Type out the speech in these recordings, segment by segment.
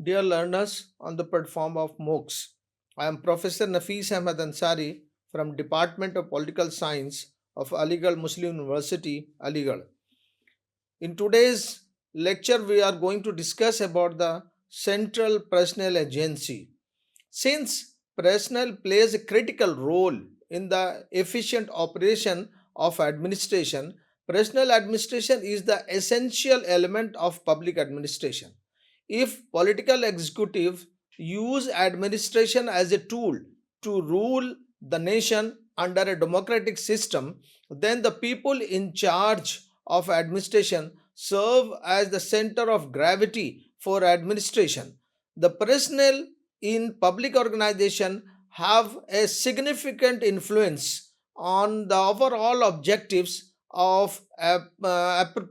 dear learners on the platform of MOOCs. I am Professor Nafis Ahmed Ansari from Department of Political Science of Aligarh Muslim University, Aligarh. In today's lecture, we are going to discuss about the Central Personnel Agency. Since personnel plays a critical role in the efficient operation of administration, personnel administration is the essential element of public administration. If political executives use administration as a tool to rule the nation under a democratic system, then the people in charge of administration serve as the center of gravity for administration. The personnel in public organization have a significant influence on the overall objectives of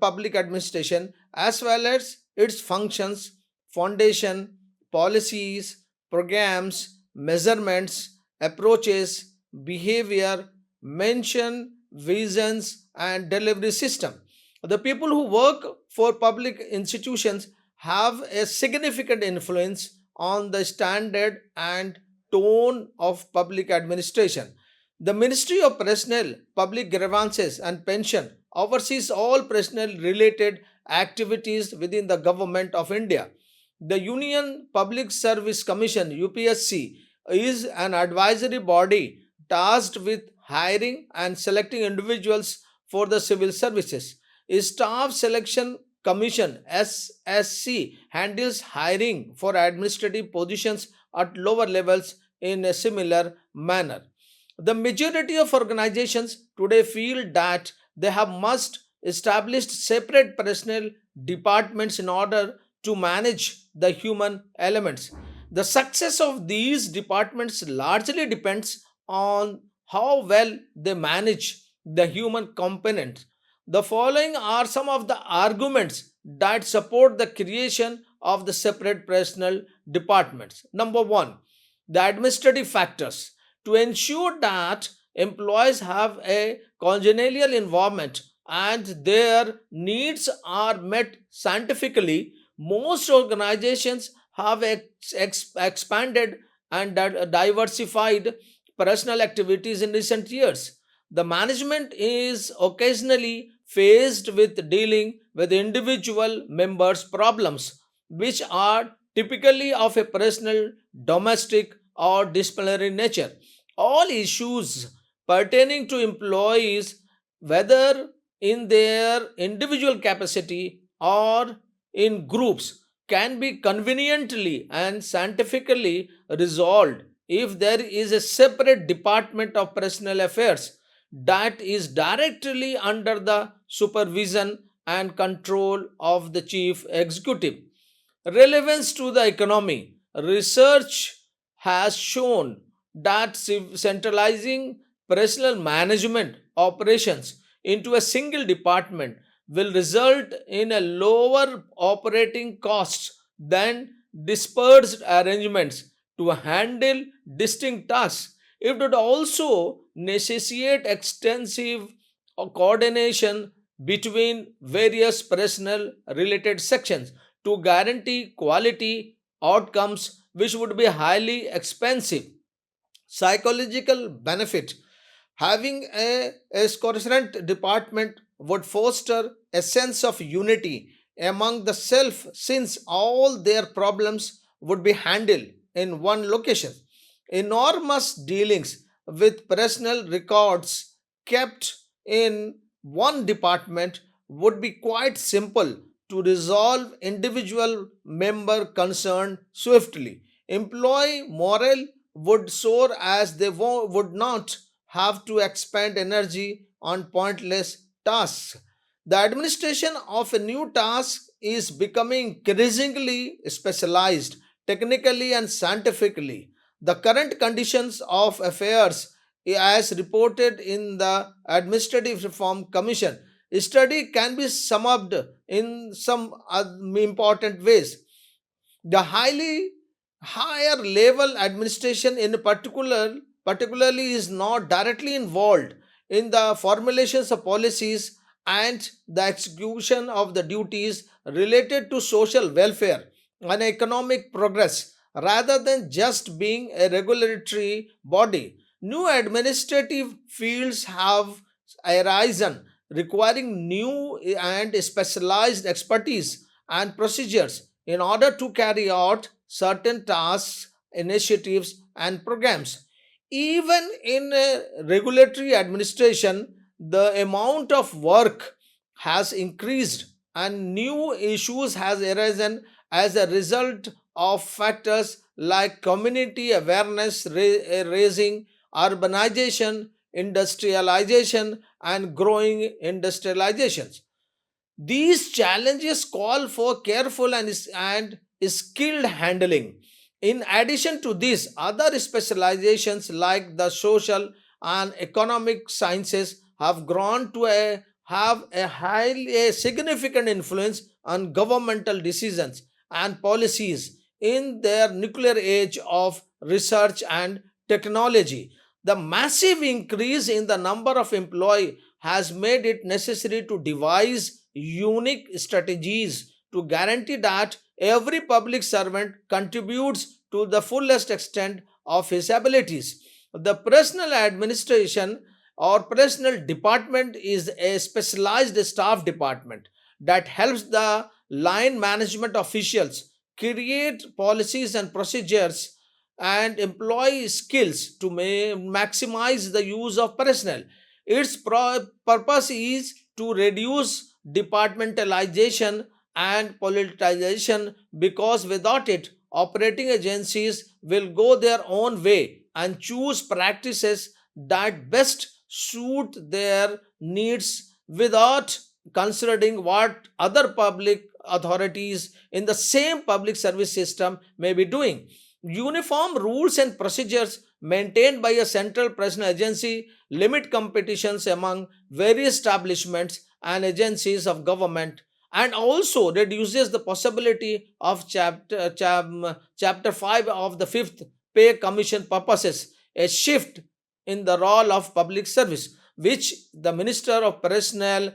public administration as well as its functions, foundation, policies, programs, measurements, approaches, behavior, mention, visions, and delivery system. The people who work for public institutions have a significant influence on the standard and tone of public administration. The Ministry of Personnel, Public Grievances and Pension oversees all personnel related activities within the Government of India. The Union Public Service Commission UPSC is an advisory body tasked with hiring and selecting individuals for the civil services. Staff Selection Commission SSC handles hiring for administrative positions at lower levels in a similar manner. The majority of organizations today feel that they have must establish separate personnel departments in order to manage the human elements. The success of these departments largely depends on how well they manage the human component. The following are some of the arguments that support the creation of the separate personnel departments. Number one, the administrative factors. To ensure that employees have a congenial environment and their needs are met scientifically, most organizations have expanded and diversified personal activities in recent years. The management is occasionally faced with dealing with individual members' problems, which are typically of a personal, domestic, or disciplinary nature. All issues pertaining to employees, whether in their individual capacity or in groups, can be conveniently and scientifically resolved if there is a separate department of personal affairs that is directly under the supervision and control of the chief executive. Relevance to the economy. Research has shown that centralizing personal management operations into a single department will result in a lower operating costs than dispersed arrangements to handle distinct tasks. It would also necessitate extensive coordination between various personnel related sections to guarantee quality outcomes, which would be highly expensive. Psychological benefit. Having a coherent department would foster a sense of unity among the self since all their problems would be handled in one location. Enormous dealings with personal records kept in one department would be quite simple to resolve individual member concern swiftly. Employee morale would soar as they would not have to expend energy on pointless tasks. The administration of a new task is becoming increasingly specialized technically and scientifically. The current conditions of affairs, as reported in the Administrative Reform Commission study, can be summed up in some important ways. The higher level administration in particularly is not directly involved in the formulations of policies and the execution of the duties related to social welfare and economic progress rather than just being a regulatory body. New administrative fields have arisen requiring new and specialized expertise and procedures in order to carry out certain tasks, initiatives, and programs. Even in regulatory administration, the amount of work has increased and new issues has arisen as a result of factors like community awareness raising, urbanization, industrialization, and growing industrializations. These challenges call for careful and skilled handling. In addition to this, other specializations like the social and economic sciences have grown to have a highly a significant influence on governmental decisions and policies in their nuclear age of research and technology. The massive increase in the number of employees has made it necessary to devise unique strategies to guarantee that every public servant contributes to the fullest extent of his abilities. The personal administration or personal department is a specialized staff department that helps the line management officials create policies and procedures and employ skills to maximize the use of personnel. Its purpose is to reduce departmentalization and politicization because without it, operating agencies will go their own way and choose practices that best suit their needs without considering what other public authorities in the same public service system may be doing. Uniform rules and procedures maintained by a central personnel agency limit competitions among various establishments and agencies of government and also reduces the possibility of chapter 5 of the 5th pay commission purposes a shift in the role of public service which the minister of personnel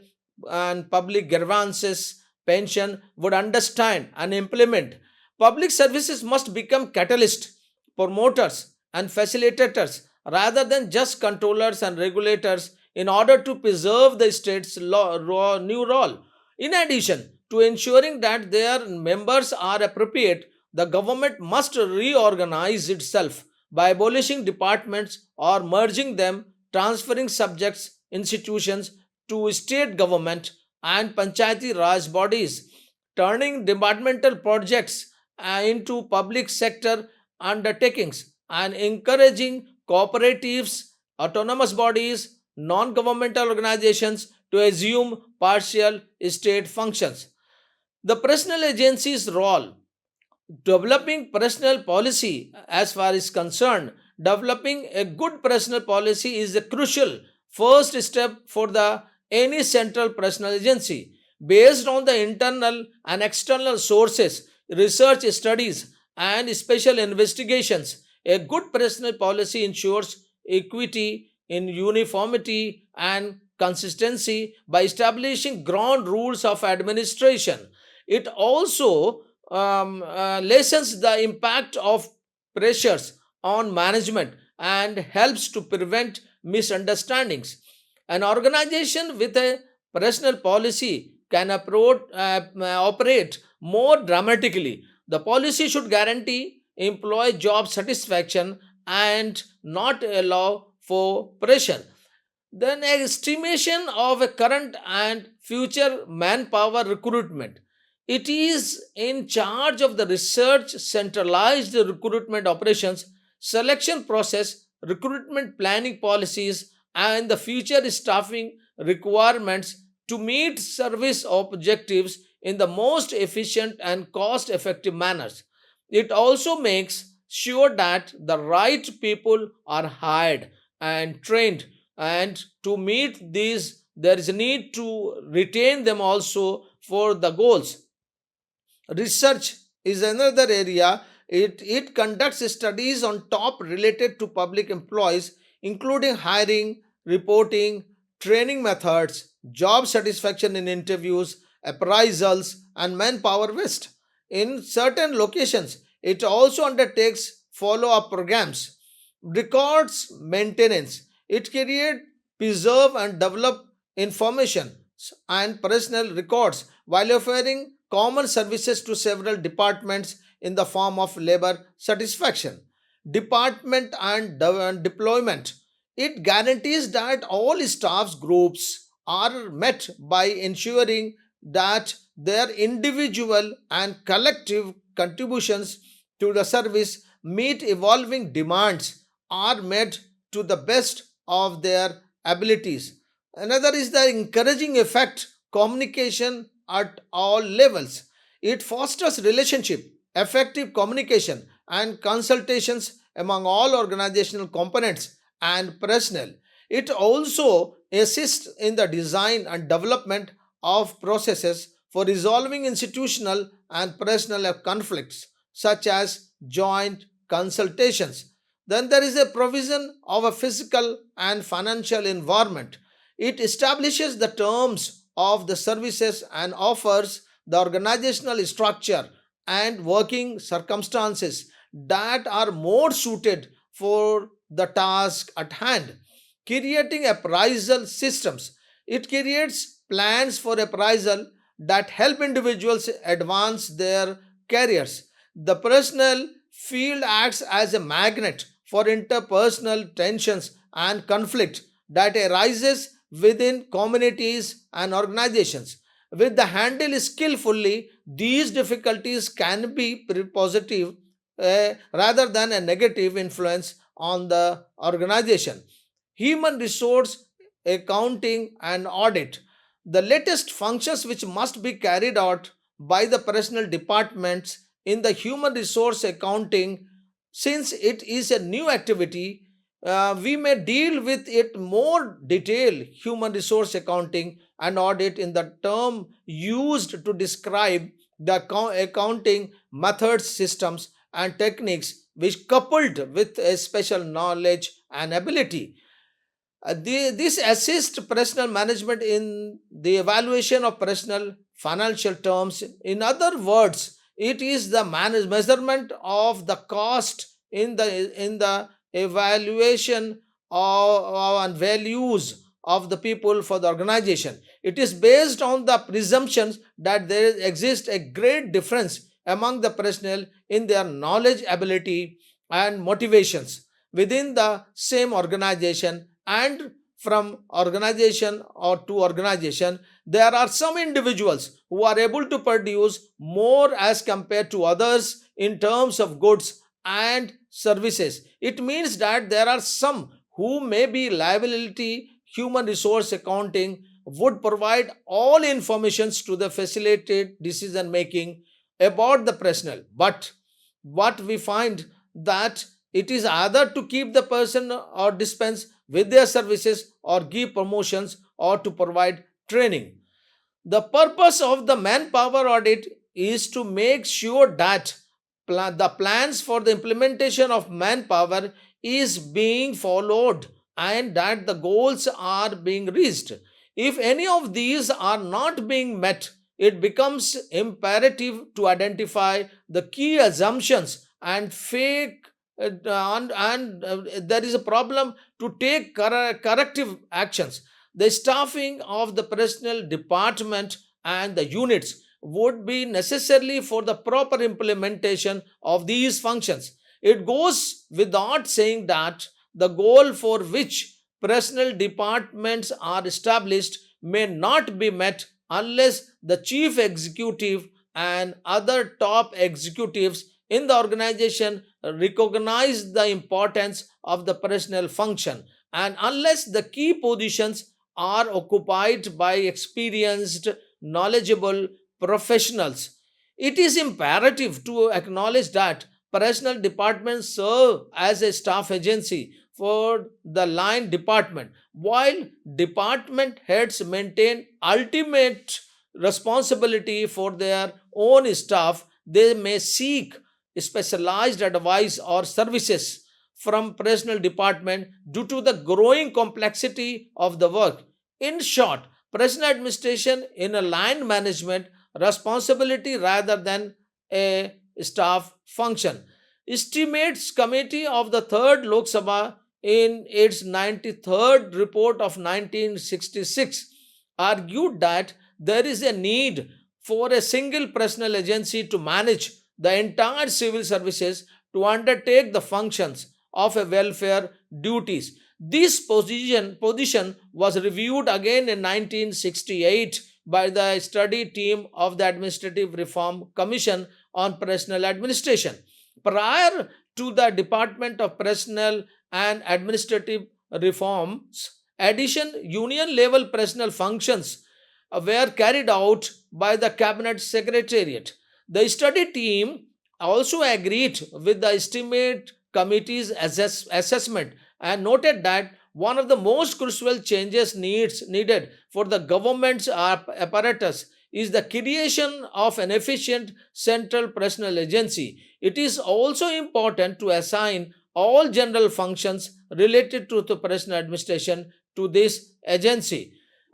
and public grievances pension would understand and implement. Public services must become catalysts, promoters, and facilitators rather than just controllers and regulators in order to preserve the state's new role. In addition to ensuring that their members are appropriate, the government must reorganize itself by abolishing departments or merging them, transferring subjects institutions to state government and panchayati raj bodies, turning departmental projects into public sector undertakings and encouraging cooperatives, autonomous bodies, non governmental organizations to assume partial state functions. The personal agency's role developing personal policy as far as concerned, developing a good personal policy is a crucial first step for the any central personal agency based on the internal and external sources, research studies, and special investigations. A good personal policy ensures equity in uniformity and consistency by establishing ground rules of administration. It also lessens the impact of pressures on management and helps to prevent misunderstandings. An organization with a personal policy can operate more dramatically. The policy should guarantee employee job satisfaction and not allow for pressure. Then, estimation of a current and future manpower recruitment. It is in charge of the research, centralized recruitment operations, selection process, recruitment planning policies, and the future staffing requirements to meet service objectives in the most efficient and cost effective manners. It also makes sure that the right people are hired and trained, and to meet these, there is a need to retain them also for the goals. Research is another area. It conducts studies on top related to public employees, including hiring, reporting, training methods, job satisfaction in interviews, appraisals, and manpower waste. In certain locations, it also undertakes follow up programs, records maintenance. It creates, preserve, and develop information and personal records while offering common services to several departments in the form of labor satisfaction, department, and deployment. It guarantees that all staff groups are met by ensuring that their individual and collective contributions to the service meet evolving demands, are made to the best of their abilities. Another is the encouraging effect communication at all levels. It fosters relationship, effective communication, and consultations among all organizational components and personnel. It also assists in the design and development of processes for resolving institutional and personal conflicts, such as joint consultations. Then there is a provision of a physical and financial environment. It establishes the terms of the services and offers the organizational structure and working circumstances that are more suited for the task at hand. Creating appraisal systems. It creates plans for appraisal that help individuals advance their careers. The personal field acts as a magnet for interpersonal tensions and conflict that arises within communities and organizations. With the handle skillfully, these difficulties can be positive rather than a negative influence on the organization. Human resource accounting and audit. The latest functions which must be carried out by the personal departments in the human resource accounting, since it is a new activity, we may deal with it more detail. Human resource accounting and audit in the term used to describe the accounting methods, systems, and techniques which coupled with a special knowledge and ability. This assists personal management in the evaluation of personal financial terms. In other words, it is the measurement of the cost in the evaluation and values of the people for the organization. It is based on the presumptions that there exists a great difference among the personnel in their knowledge, ability, and motivations within the same organization, and from organization or to organization there are some individuals who are able to produce more as compared to others in terms of goods and services. It means that there are some who may be liability. Human resource accounting would provide all informations to the facilitated decision making about the personnel, but what we find that it is either to keep the person or dispense with their services or give promotions or to provide training. The purpose of the manpower audit is to make sure that the plans for the implementation of manpower is being followed and that the goals are being reached. If any of these are not being met, it becomes imperative to identify the key assumptions and fake and there is a problem to take corrective actions. The staffing of the personnel department and the units would be necessarily for the proper implementation of these functions. It goes without saying that the goal for which personnel departments are established may not be met unless the chief executive and other top executives in the organization recognize the importance of the personnel function, and unless the key positions are occupied by experienced, knowledgeable professionals. It is imperative to acknowledge that personnel departments serve as a staff agency for the line department, while department heads maintain ultimate responsibility for their own staff. They may seek specialized advice or services from personnel department due to the growing complexity of the work. In short, personnel administration in a line management responsibility rather than a staff function. Estimates Committee of the 3rd Lok Sabha in its 93rd report of 1966 argued that there is a need for a single personal agency to manage the entire civil services to undertake the functions of a welfare duties. This position was reviewed again in 1968 by the study team of the Administrative Reform Commission on Personal Administration. Prior to the Department of Personnel and Administrative Reforms, addition union level personal functions were carried out by the Cabinet Secretariat. The study team also agreed with the estimate committee's assessment and noted that one of the most crucial changes needed for the government's apparatus is the creation of an efficient central personal agency. It is also important to assign all general functions related to the personal administration to this agency.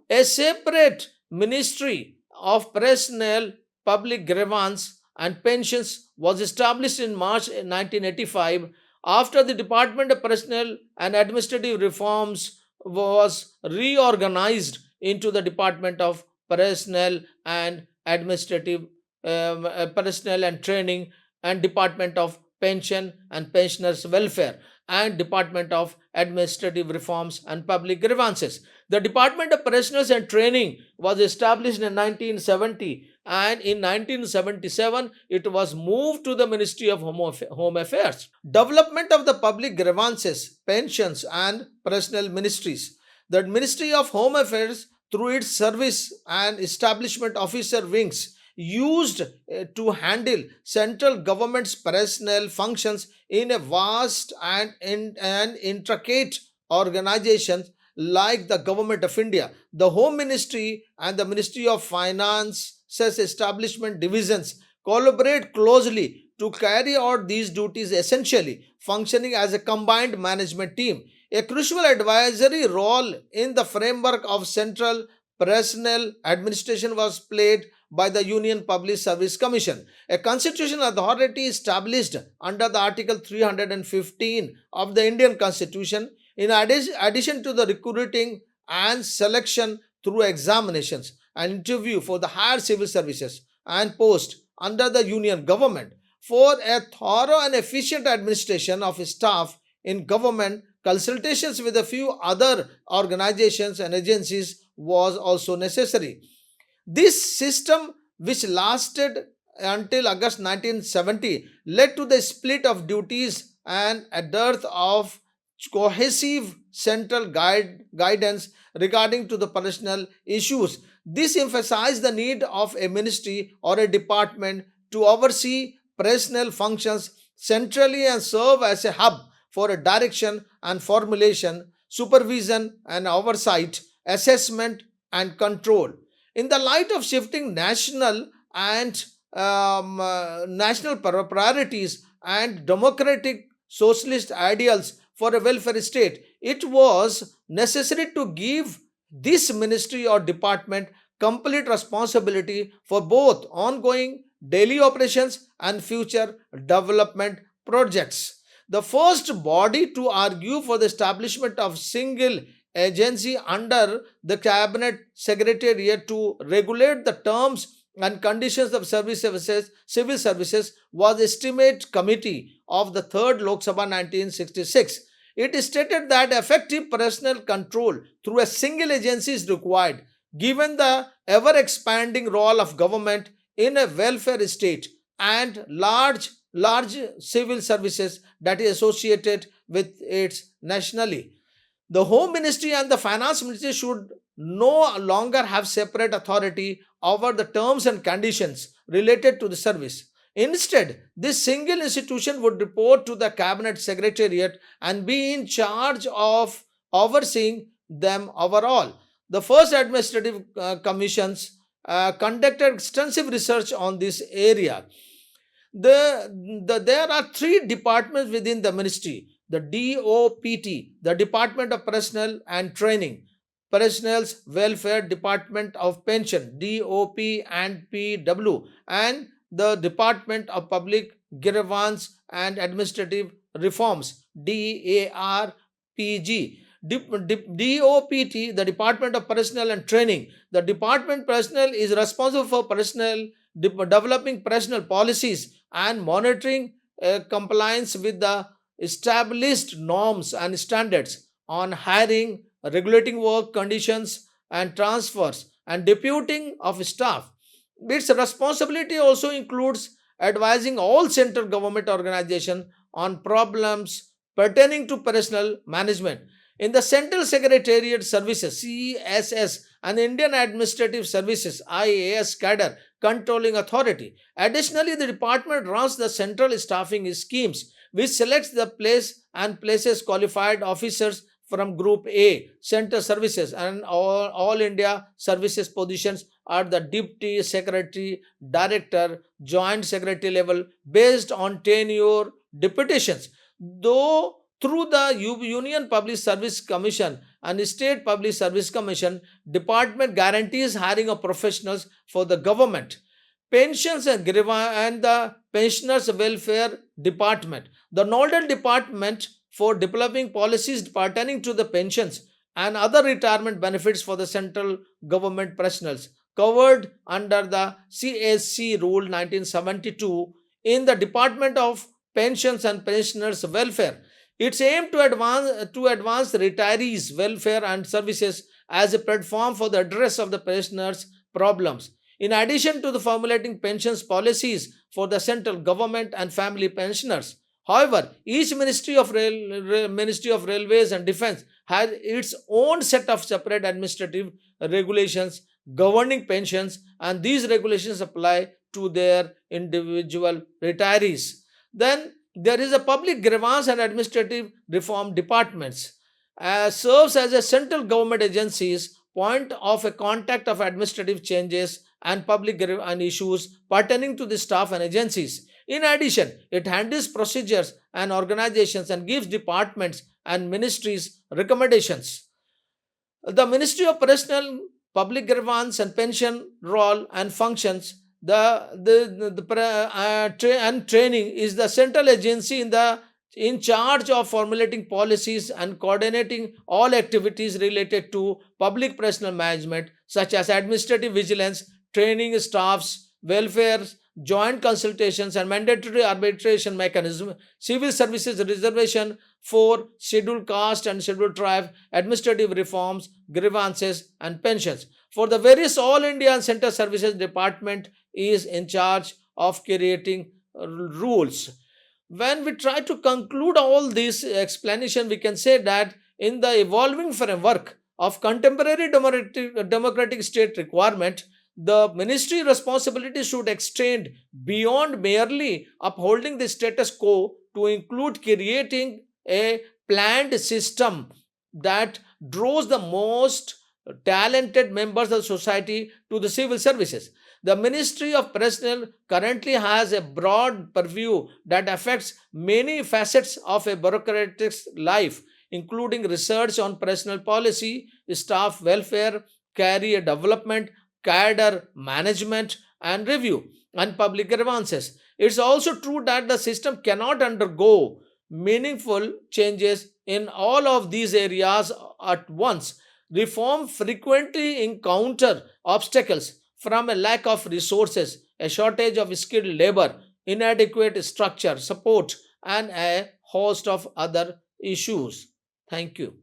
A separate Ministry of Personnel, Public Grievance and Pensions was established in March 1985 after the Department of Personnel and Administrative Reforms was reorganized into the Department of Personnel and Administrative Personnel and Training and Department of Pension and Pensioners Welfare and Department of Administrative Reforms and Public Grievances. The Department of Professionals and Training was established in 1970 and in 1977 it was moved to the Ministry of Home Affairs. Development of the public grievances, pensions and personal ministries. The Ministry of Home Affairs through its service and establishment officer wings used to handle central government's personnel functions in a vast and intricate organization like the Government of India. The Home Ministry and the Ministry of Finance's establishment divisions collaborate closely to carry out these duties, essentially functioning as a combined management team. A crucial advisory role in the framework of central personnel administration was played by the Union Public Service Commission, a constitutional authority established under the Article 315 of the Indian Constitution. In addition to the recruiting and selection through examinations and interview for the higher civil services and post under the union government, for a thorough and efficient administration of staff in government, consultations with a few other organizations and agencies was also necessary. This system, which lasted until August 1970, led to the split of duties and a dearth of cohesive central guidance regarding to the personal issues. This emphasized the need of a ministry or a department to oversee personal functions centrally and serve as a hub for a direction and formulation, supervision and oversight, assessment and control. In the light of shifting and national priorities and democratic socialist ideals for a welfare state, it was necessary to give this ministry or department complete responsibility for both ongoing daily operations and future development projects. The first body to argue for the establishment of single agency under the cabinet secretariat to regulate the terms and conditions of civil services was the estimate committee of the 3rd Lok Sabha 1966. It stated that effective personal control through a single agency is required given the ever expanding role of government in a welfare state and large civil services that is associated with its nationally. The Home Ministry and the Finance Ministry should no longer have separate authority over the terms and conditions related to the service. Instead, this single institution would report to the Cabinet Secretariat and be in charge of overseeing them overall. The first administrative commissions conducted extensive research on this area. There are three departments within the ministry: the DOPT, the Department of Personnel and Training, Personnel's Welfare Department of Pension, DOP and PW, and the Department of Public Grievance and Administrative Reforms, DARPG. DOPT, the Department of Personnel and Training. The department personnel is responsible for personnel developing personnel policies and monitoring compliance with the established norms and standards on hiring, regulating work conditions and transfers, and deputing of staff. Its responsibility also includes advising all central government organizations on problems pertaining to personnel management. In the Central Secretariat Services CSS and Indian Administrative Services IAS cadre controlling authority. Additionally, the department runs the central staffing schemes which selects the place and places qualified officers from Group A, Central Services, and all India Services positions at the Deputy Secretary, Director, Joint Secretary level based on tenure deputations. Though through the Union Public Service Commission and State Public Service Commission, department guarantees hiring of professionals for the government. Pensions and the Pensioners Welfare Department, the nodal department for developing policies pertaining to the pensions and other retirement benefits for the central government personnels covered under the CSC Rule 1972 in the Department of Pensions and Pensioners Welfare. Its aim to advance retirees' welfare and services as a platform for the address of the pensioners' problems. In addition to the formulating pensions policies for the central government and family pensioners, however, each Ministry of Railways and Defence has its own set of separate administrative regulations governing pensions, and these regulations apply to their individual retirees. Then there is a Public Grievance and Administrative Reform Departments, serves as a central government agency's point of a contact of administrative changes and and issues pertaining to the staff and agencies. In addition, it handles procedures and organizations and gives departments and ministries recommendations. The Ministry of Personnel, Public Grievance and Pension role and functions. And training is the central agency in charge of formulating policies and coordinating all activities related to public personnel management, such as administrative vigilance, training staffs, welfare, joint consultations, and mandatory arbitration mechanism, civil services reservation for scheduled caste and scheduled tribe, administrative reforms, grievances, and pensions. For the various All India and Central Services Department is in charge of creating rules. When we try to conclude all this explanation, we can say that in the evolving framework of contemporary democratic state requirement, the ministry responsibility should extend beyond merely upholding the status quo to include creating a planned system that draws the most talented members of society to the civil services. The Ministry of Personnel currently has a broad purview that affects many facets of a bureaucratic's life, including research on personnel policy, staff welfare, career development, cadre management and review, and public grievances. It's also true that the system cannot undergo meaningful changes in all of these areas at once. Reform frequently encounter obstacles from a lack of resources, a shortage of skilled labor, inadequate structure, support, and a host of other issues. Thank you.